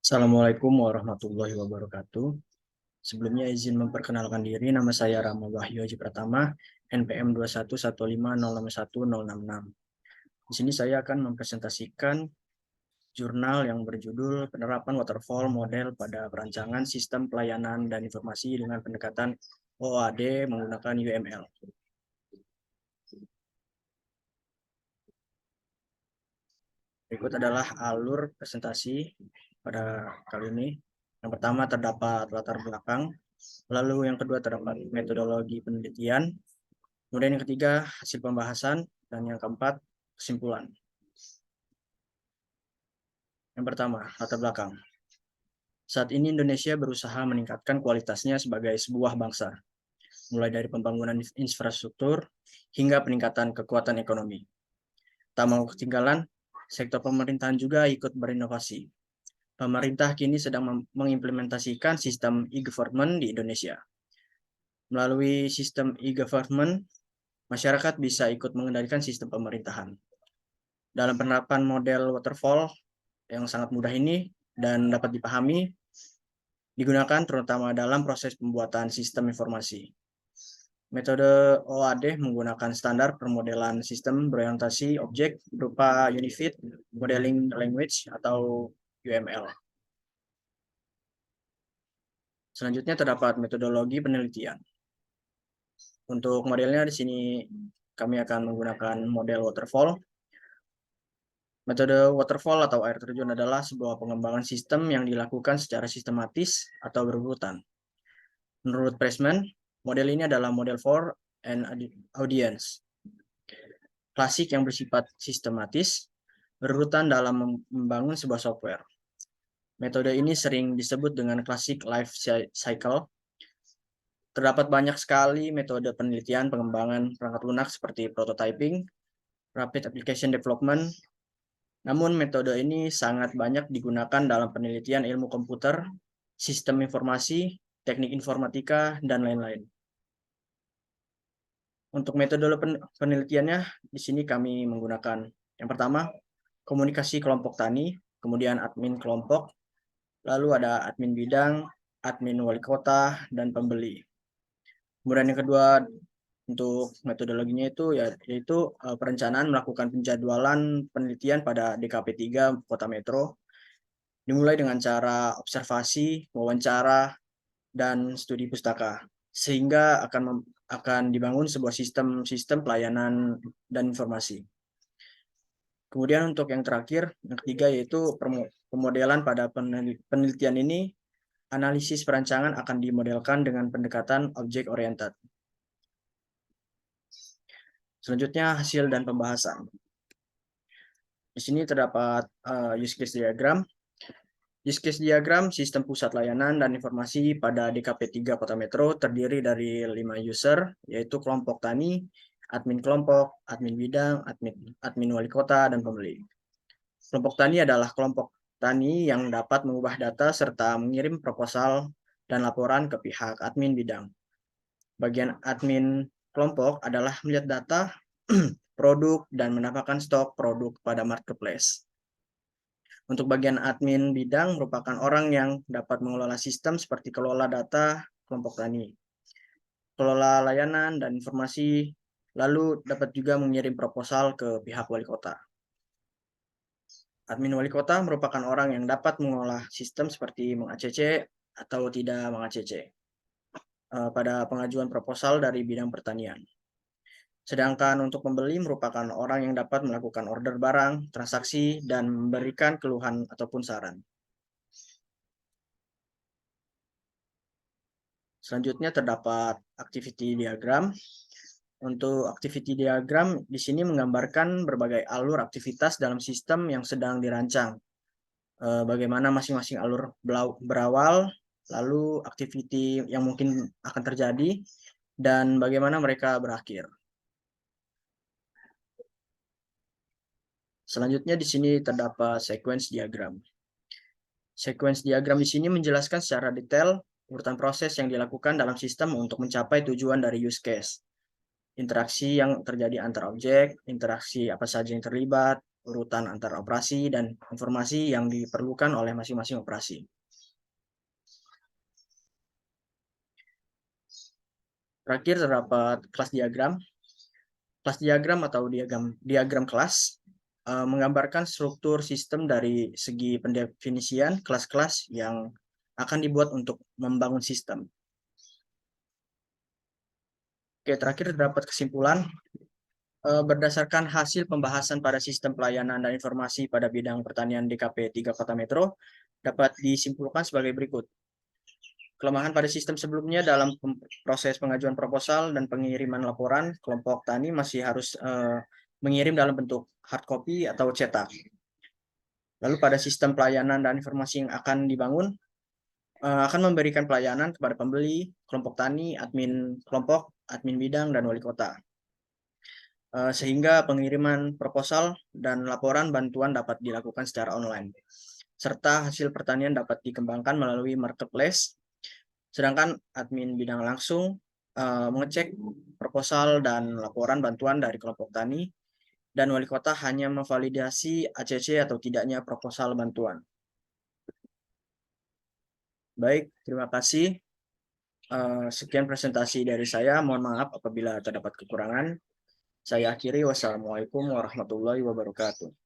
Assalamualaikum warahmatullahi wabarakatuh. Sebelumnya izin memperkenalkan diri, nama saya Rama Wahyu Haji Pratama, NPM 211506166. Di sini saya akan mempresentasikan jurnal yang berjudul Penerapan Waterfall Model pada Perancangan Sistem Pelayanan dan Informasi dengan Pendekatan OAD menggunakan UML. Berikut adalah alur presentasi pada kali ini. Yang pertama terdapat latar belakang, lalu yang kedua terdapat metodologi penelitian, kemudian yang ketiga hasil pembahasan, dan yang keempat kesimpulan. Yang pertama, latar belakang. Saat ini Indonesia berusaha meningkatkan kualitasnya sebagai sebuah bangsa, mulai dari pembangunan infrastruktur hingga peningkatan kekuatan ekonomi. Tak mau ketinggalan, sektor pemerintahan juga ikut berinovasi. Pemerintah kini sedang mengimplementasikan sistem e-government di Indonesia. Melalui sistem e-government, masyarakat bisa ikut mengendalikan sistem pemerintahan. Dalam penerapan model waterfall yang sangat mudah ini dan dapat dipahami, digunakan terutama dalam proses pembuatan sistem informasi. Metode OAD menggunakan standar permodelan sistem berorientasi objek berupa Unified Modeling Language atau UML. Selanjutnya terdapat metodologi penelitian. Untuk modelnya di sini kami akan menggunakan model waterfall. Metode waterfall atau air terjun adalah sebuah pengembangan sistem yang dilakukan secara sistematis atau berurutan. Menurut Pressman, model ini adalah model for an audience. Klasik yang bersifat sistematis, berurutan dalam membangun sebuah software. Metode ini sering disebut dengan classic life cycle. Terdapat banyak sekali metode penelitian pengembangan perangkat lunak seperti prototyping, rapid application development. Namun metode ini sangat banyak digunakan dalam penelitian ilmu komputer, sistem informasi, teknik informatika, dan lain-lain. Untuk metode penelitiannya, di sini kami menggunakan yang pertama, komunikasi kelompok tani, kemudian admin kelompok, lalu ada admin bidang, admin wali kota, dan pembeli. Kemudian yang kedua, untuk metodologinya yaitu perencanaan melakukan penjadwalan penelitian pada DKP 3 Kota Metro, dimulai dengan cara observasi, wawancara, dan studi pustaka, sehingga akan dibangun sebuah sistem pelayanan dan informasi. Kemudian untuk yang terakhir, yang ketiga yaitu pemodelan pada penelitian ini, analisis perancangan akan dimodelkan dengan pendekatan object oriented. Selanjutnya hasil dan pembahasan. Di sini terdapat use case diagram. Use case diagram sistem pusat layanan dan informasi pada DKP 3 Kota Metro terdiri dari 5 user, yaitu kelompok tani, admin kelompok, admin bidang, admin wali kota, dan pembeli. Kelompok tani adalah kelompok tani yang dapat mengubah data serta mengirim proposal dan laporan ke pihak admin bidang. Bagian admin kelompok adalah melihat data, produk, dan menambahkan stok produk pada marketplace. Untuk bagian admin bidang merupakan orang yang dapat mengelola sistem seperti kelola data kelompok tani, kelola layanan dan informasi, lalu dapat juga mengirim proposal ke pihak wali kota. Admin wali kota merupakan orang yang dapat mengolah sistem seperti meng-ACC atau tidak meng-ACC pada pengajuan proposal dari bidang pertanian. Sedangkan untuk pembeli merupakan orang yang dapat melakukan order barang, transaksi, dan memberikan keluhan ataupun saran. Selanjutnya terdapat activity diagram. Untuk activity diagram di sini menggambarkan berbagai alur aktivitas dalam sistem yang sedang dirancang. Bagaimana masing-masing alur berawal, lalu activity yang mungkin akan terjadi, dan bagaimana mereka berakhir. Selanjutnya di sini terdapat sequence diagram. Sequence diagram di sini menjelaskan secara detail urutan proses yang dilakukan dalam sistem untuk mencapai tujuan dari use case. Interaksi yang terjadi antar objek, interaksi apa saja yang terlibat, urutan antar operasi dan informasi yang diperlukan oleh masing-masing operasi. Terakhir terdapat kelas diagram. Kelas diagram atau diagram kelas menggambarkan struktur sistem dari segi pendefinisian kelas-kelas yang akan dibuat untuk membangun sistem. Oke, terakhir terdapat kesimpulan. Berdasarkan hasil pembahasan pada sistem pelayanan dan informasi pada bidang pertanian DKP 3 Kota Metro, dapat disimpulkan sebagai berikut. Kelemahan pada sistem sebelumnya dalam proses pengajuan proposal dan pengiriman laporan, kelompok tani masih harus mengirim dalam bentuk hard copy atau cetak. Lalu pada sistem pelayanan dan informasi yang akan dibangun, akan memberikan pelayanan kepada pembeli, kelompok tani, admin kelompok, admin bidang, dan wali kota. Sehingga pengiriman proposal dan laporan bantuan dapat dilakukan secara online. Serta hasil pertanian dapat dikembangkan melalui marketplace, sedangkan admin bidang langsung mengecek proposal dan laporan bantuan dari kelompok tani, dan wali kota hanya memvalidasi ACC atau tidaknya proposal bantuan. Baik, terima kasih. Sekian presentasi dari saya. Mohon maaf apabila terdapat kekurangan. Saya akhiri. Wassalamualaikum warahmatullahi wabarakatuh.